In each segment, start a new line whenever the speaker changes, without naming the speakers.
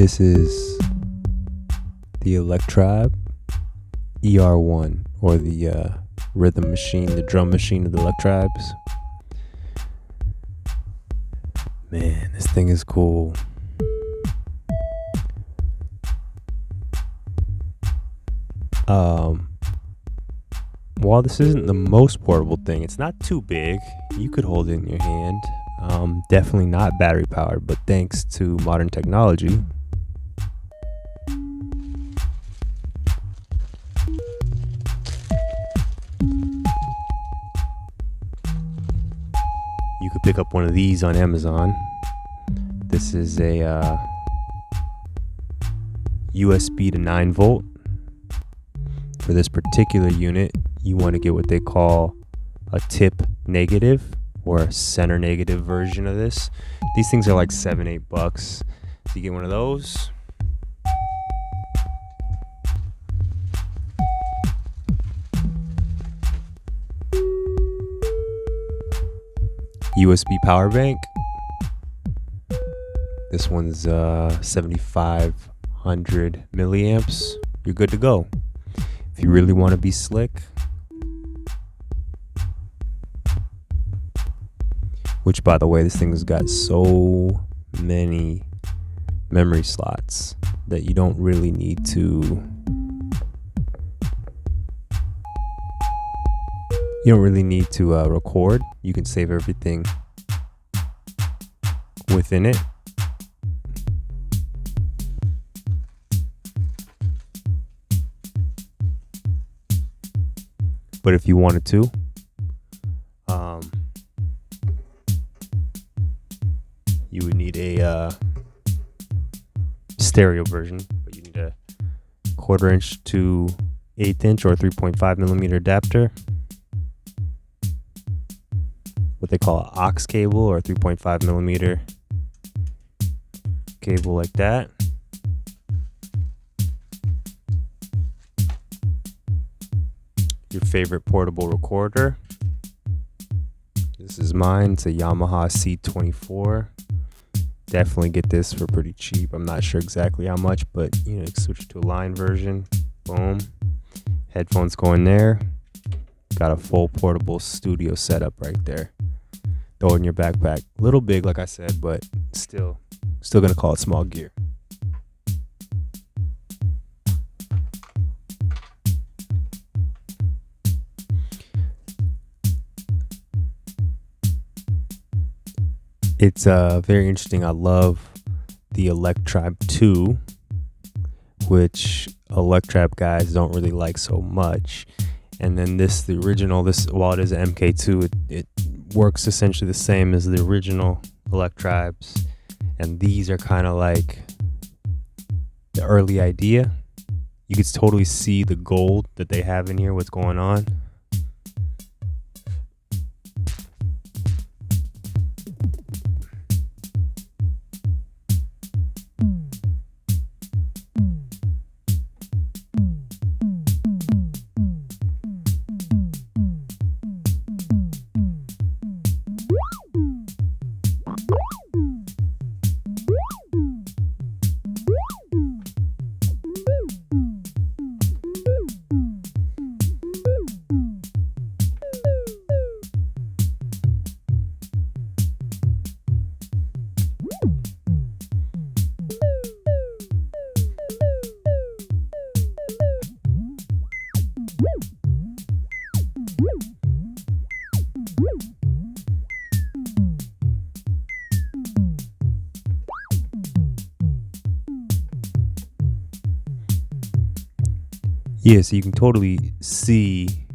This is the Electribe ER-1, or the rhythm machine, the drum machine of the Electribes. Man, this thing is cool. While this isn't the most portable thing, it's not too big. You could hold it in your hand. Definitely not battery powered, but thanks to modern technology, you could pick up one of these on Amazon. This is a USB to 9 volt. For this particular unit, you want to get what they call a tip negative or a center negative version of this. These things are like $7-8. So you get one of those. USB power bank. This one's 7,500 milliamps. You're good to go. If you really want to be slick, which, by the way, this thing has got so many memory slots that you don't really need to record. You can save everything within it. But if you wanted to, you would need a stereo version, but you need a 1/4 inch to 1/8 inch or 3.5 millimeter adapter, what they call an aux cable or 3.5 millimeter cable, like that. Your favorite portable recorder. This is mine. It's a Yamaha C24. Definitely get this for pretty cheap. I'm not sure exactly how much, but you can switch it to a line version. Boom. Headphones go in there. Got a full portable studio setup right there. Throw it in your backpack. A little big, like I said, but still gonna call it small gear. It's very interesting. I love the Electribe 2, which Electribe guys don't really like so much. And then the original, while it is an MK2, it works essentially the same as the original Electribes. And these are kind of like the early idea. You can totally see the gold that they have in here, what's going on. Yeah, so you can totally see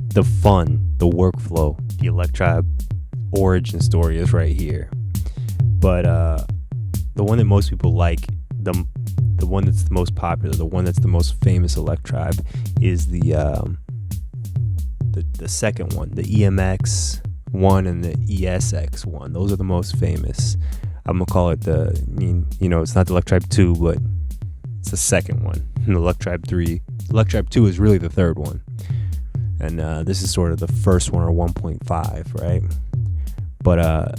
the fun, the workflow. The Electribe origin story is right here. But the one that most people like, the one that's the most popular, the one that's the most famous Electribe, is the second one, the EMX1 and the ESX1. Those are the most famous. I'm gonna call it it's not the Electribe 2, but it's the second one. And the Electribe 3, Electribe 2 is really the third one. and this is sort of the first one, or 1.5, right? But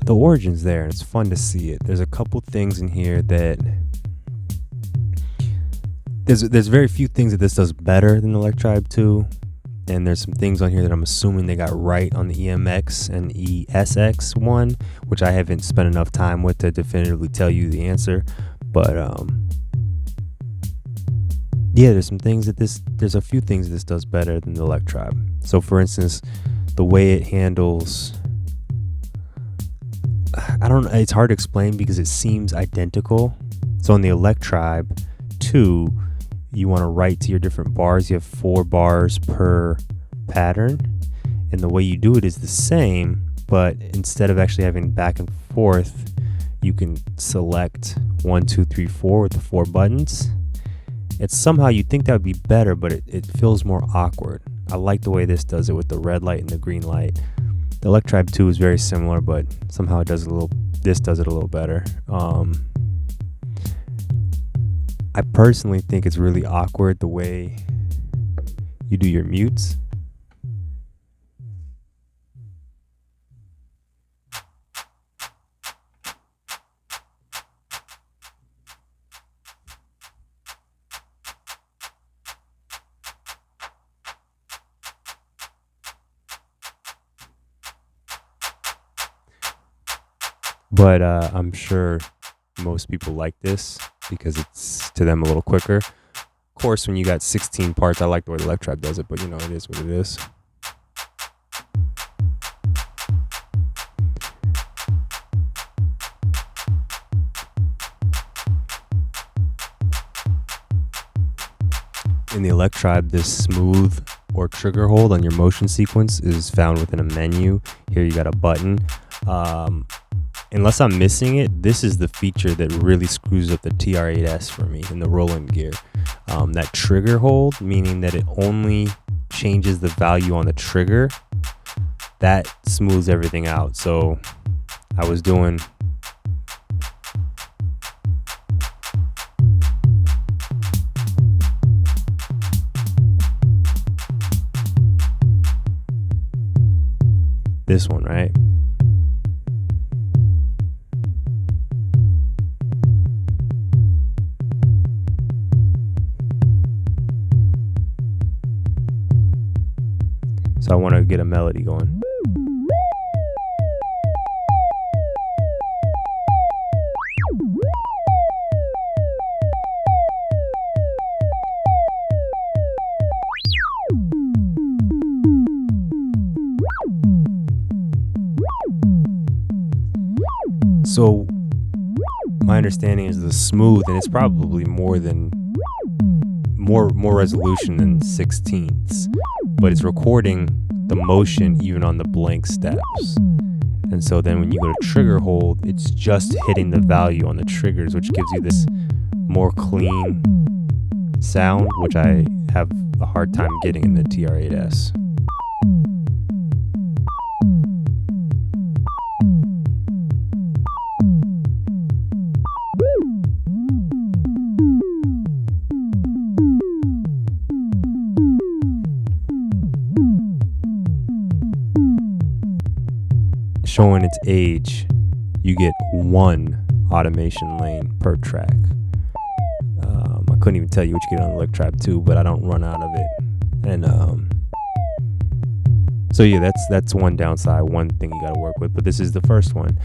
the origin's there, and it's fun to see it. There's a couple things in here that there's very few things that this does better than the Electribe 2, and there's some things on here that I'm assuming they got right on the EMX and ESX one, which I haven't spent enough time with to definitively tell you the answer. But yeah, there's a few things this does better than the Electribe. So for instance, the way it handles, it's hard to explain because it seems identical. So on the Electribe 2, you want to write to your different bars. You have 4 bars per pattern, and the way you do it is the same, but instead of actually having back and forth, you can select 1, 2, 3, 4 with the 4 buttons. It's somehow, you'd think that would be better, but it feels more awkward. I like the way this does it with the red light and the green light. The Electribe 2 is very similar, but somehow this does it a little better. I personally think it's really awkward the way you do your mutes. But I'm sure most people like this because it's to them a little quicker. Of course, when you got 16 parts, I like the way the Electribe does it, but it is what it is. In the Electribe, this smooth or trigger hold on your motion sequence is found within a menu. Here you got a button. Unless I'm missing it, this is the feature that really screws up the TR-8S for me in the Roland gear. That trigger hold, meaning that it only changes the value on the trigger, that smooths everything out. So I was doing this one, right? So I want to get a melody going. So my understanding is the smooth, and it's probably more resolution than 16ths, but it's recording the motion even on the blank steps. And so then when you go to trigger hold, it's just hitting the value on the triggers, which gives you this more clean sound, which I have a hard time getting in the TR-8S. Showing its age, you get 1 automation lane per track. I couldn't even tell you what you get on Electribe 2, but I don't run out of it. And so yeah, that's one downside, one thing you got to work with. But this is the first one.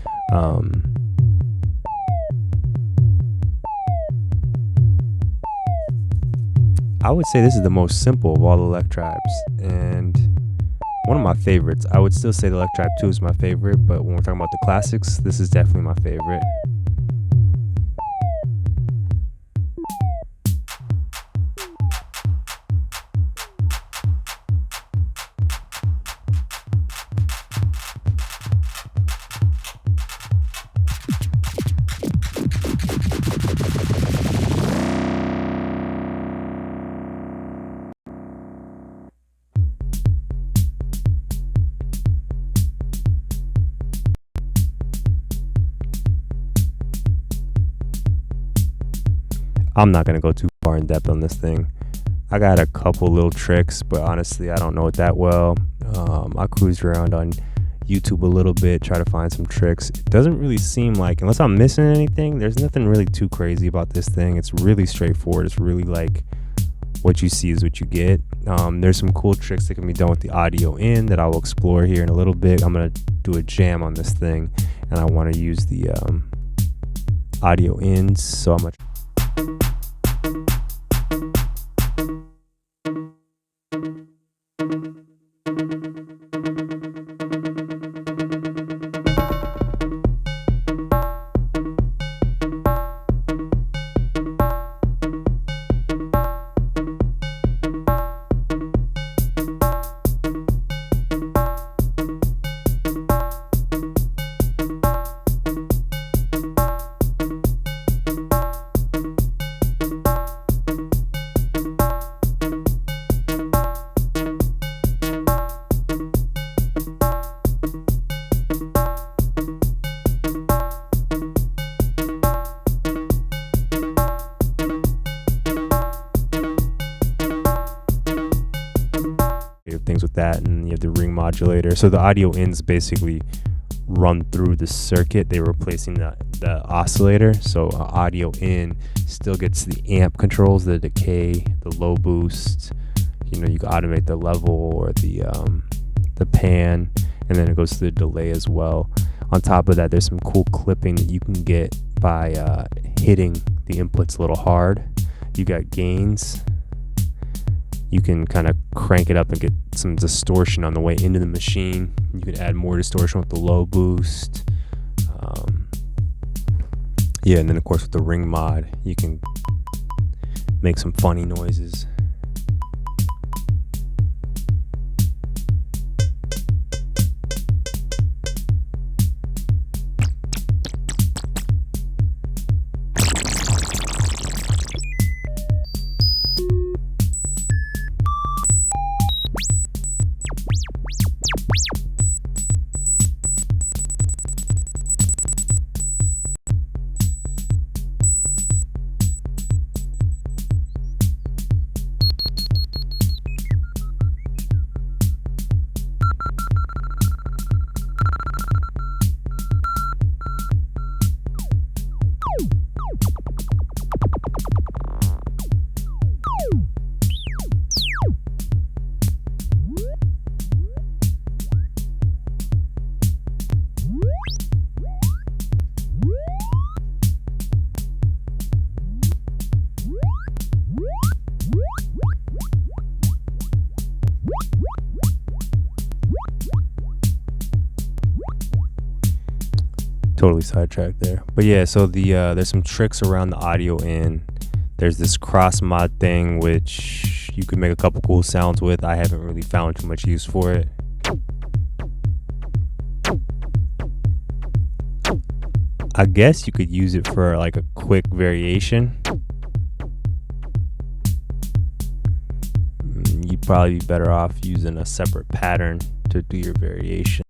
I would say this is the most simple of all the Electribes, and one of my favorites. I would still say the Electribe 2 is my favorite, but when we're talking about the classics, this is definitely my favorite. I'm not going to go too far in depth on this thing, I got a couple little tricks, but honestly, I don't know it that well. I cruised around on YouTube a little bit, try to find some tricks. It doesn't really seem like, unless I'm missing anything, there's nothing really too crazy about this thing. It's really straightforward. It's really like what you see is what you get. There's some cool tricks that can be done with the audio in that I will explore here in a little bit. I'm going to do a jam on this thing, and I want to use the audio ins, so I'm going to things with that, and you have the ring modulator. So the audio ins basically run through the circuit. They're replacing the oscillator. So audio in still gets the amp controls, the decay, the low boost. You know, you can automate the level or the pan, and then it goes to the delay as well. On top of that, there's some cool clipping that you can get by hitting the inputs a little hard. You got gains. You can kind of crank it up and get some distortion on the way into the machine. You can add more distortion with the low boost. Yeah, and then of course with the ring mod, you can make some funny noises. Totally sidetracked there, but yeah, so there's some tricks around the audio in. There's this cross mod thing which you can make a couple cool sounds with. I haven't really found too much use for it. I guess you could use it for like a quick variation. You'd probably be better off using a separate pattern to do your variation.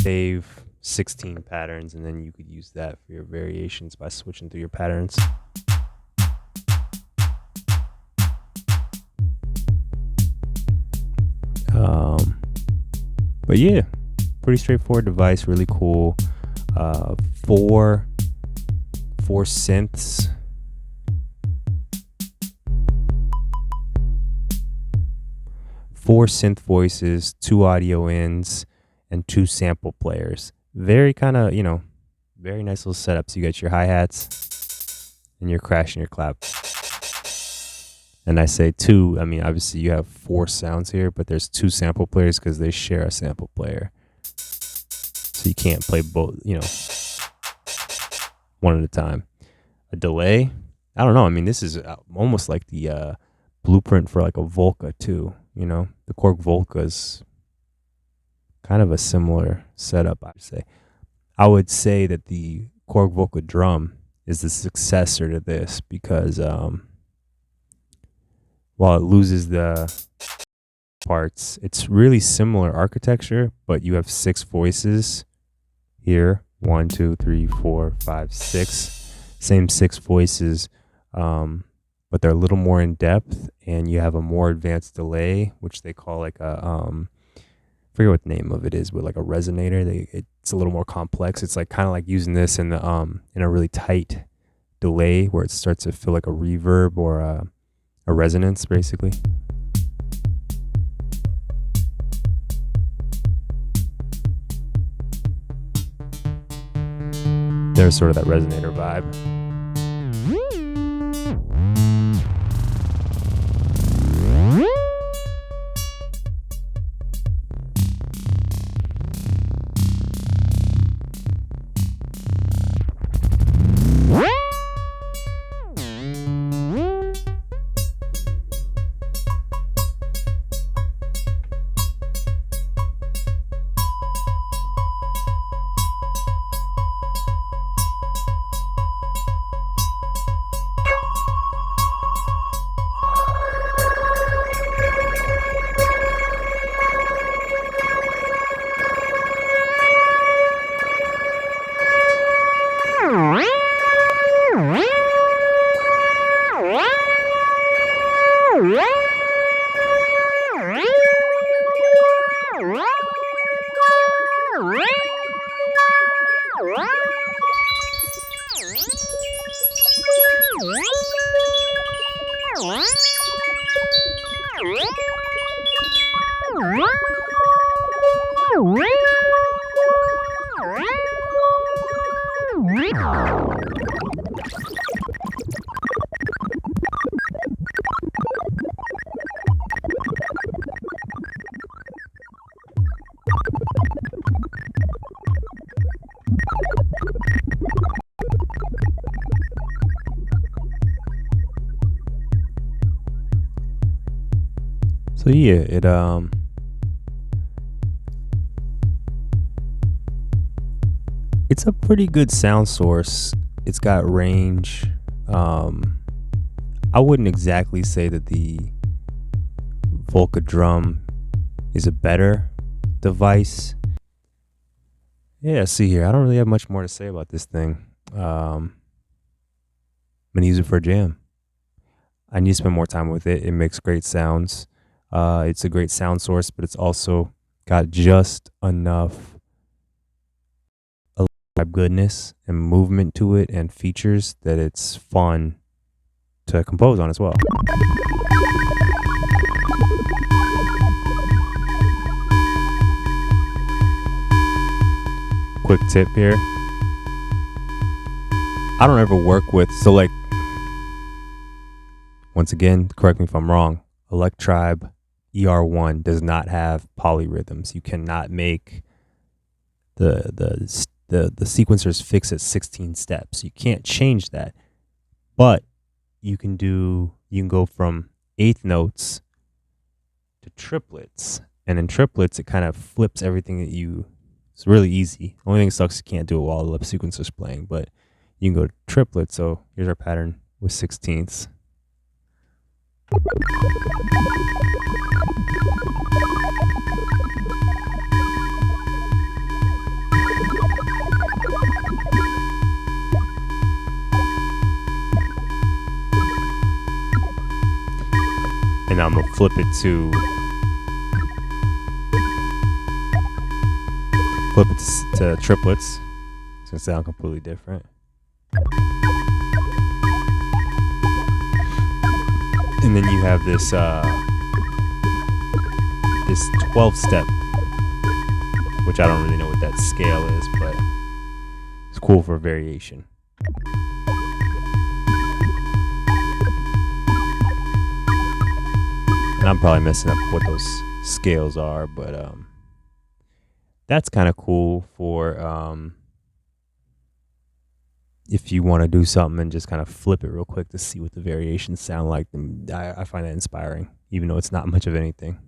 Save 16 patterns, and then you could use that for your variations by switching through your patterns. But yeah, pretty straightforward device, really cool. Four synths. Four synth voices, 2 audio ins, and 2 sample players. Very kind of, very nice little setup. So you got your hi-hats and your crash and your clap. And I say 2, I mean, obviously you have 4 sounds here, but there's 2 sample players because they share a sample player. So you can't play both, one at a time. A delay, I don't know. I mean, this is almost like the blueprint for like a Volca too, The Korg Volca is kind of a similar setup, I would say that the Korg Volca drum is the successor to this because while it loses the parts, it's really similar architecture, but you have 6 voices here. 1, 2, 3, 4, 5, 6. Same 6 voices. but they're a little more in depth, and you have a more advanced delay, which they call like a I forget what the name of it is, but like a resonator. It's a little more complex. It's like kind of like using this in a really tight delay where it starts to feel like a reverb or a resonance, basically. There's sort of that resonator vibe. So yeah, it's a pretty good sound source. It's got range. I wouldn't exactly say that the Volca drum is a better device. Yeah, see here, I don't really have much more to say about this thing. I'm gonna use it for a jam. I need to spend more time with it. It makes great sounds. It's a great sound source, but it's also got just enough goodness and movement to it and features that it's fun to compose on as well. Quick tip here. I don't ever work with, so like, once again, correct me if I'm wrong, Electribe ER-1 does not have polyrhythms. You cannot make the sequencers fix at 16 steps. You can't change that. But you can go from eighth notes to triplets. And in triplets, it kind of flips everything it's really easy. Only thing that sucks, you can't do it while the sequencer's playing, but you can go to triplets. So here's our pattern with 16ths. And I'm gonna flip it to triplets. It's gonna sound completely different. And then you have this 12 step, which I don't really know what that scale is, but it's cool for variation. And I'm probably messing up what those scales are, but that's kind of cool for if you want to do something and just kind of flip it real quick to see what the variations sound like. I find that inspiring, even though it's not much of anything.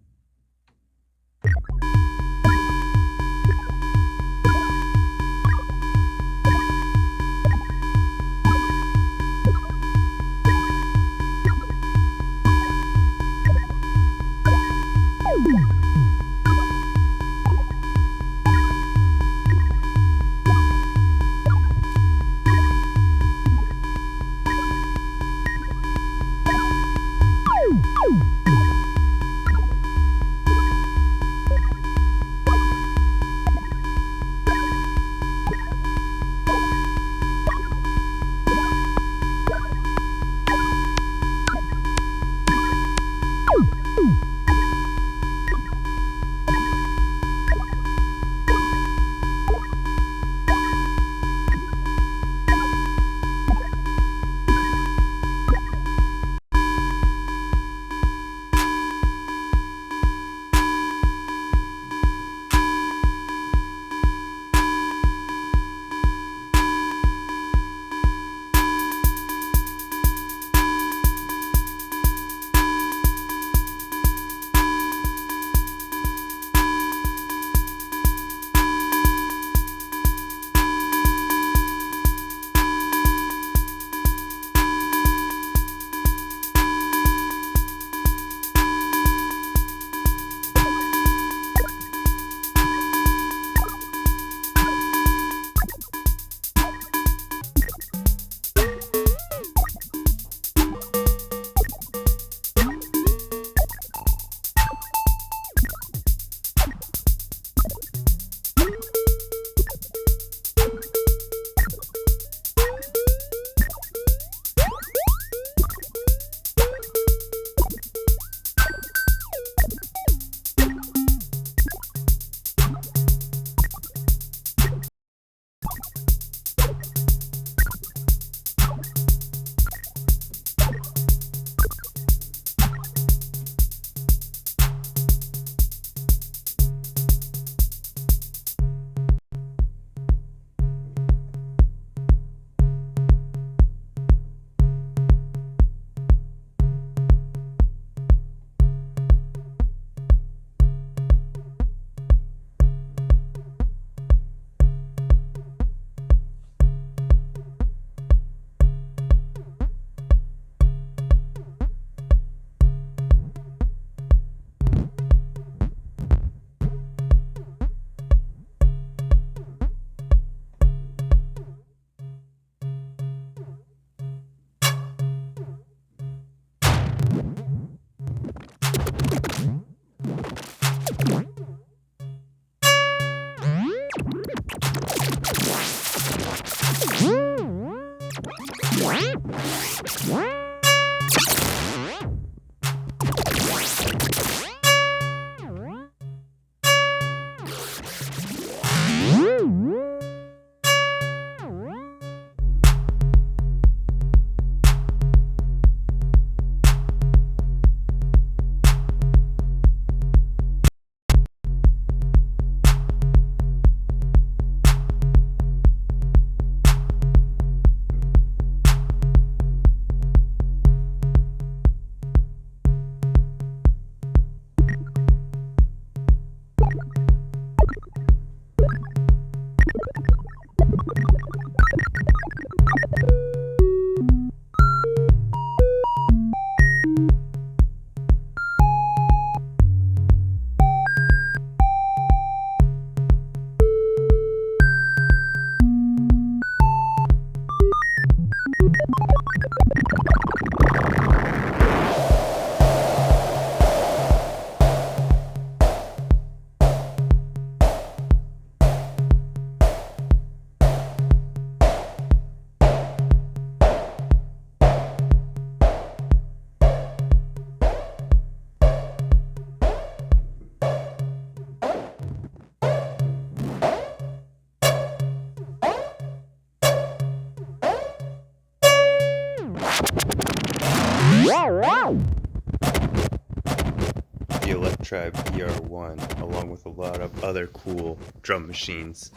Electribe ER-1, along with a lot of other cool drum machines,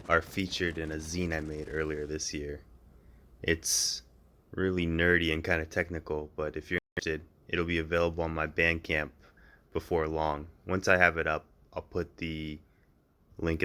are featured in a zine I made earlier this year. It's really nerdy and kind of technical, but if you're interested, it'll be available on my Bandcamp before long. Once I have it up, I'll put the link in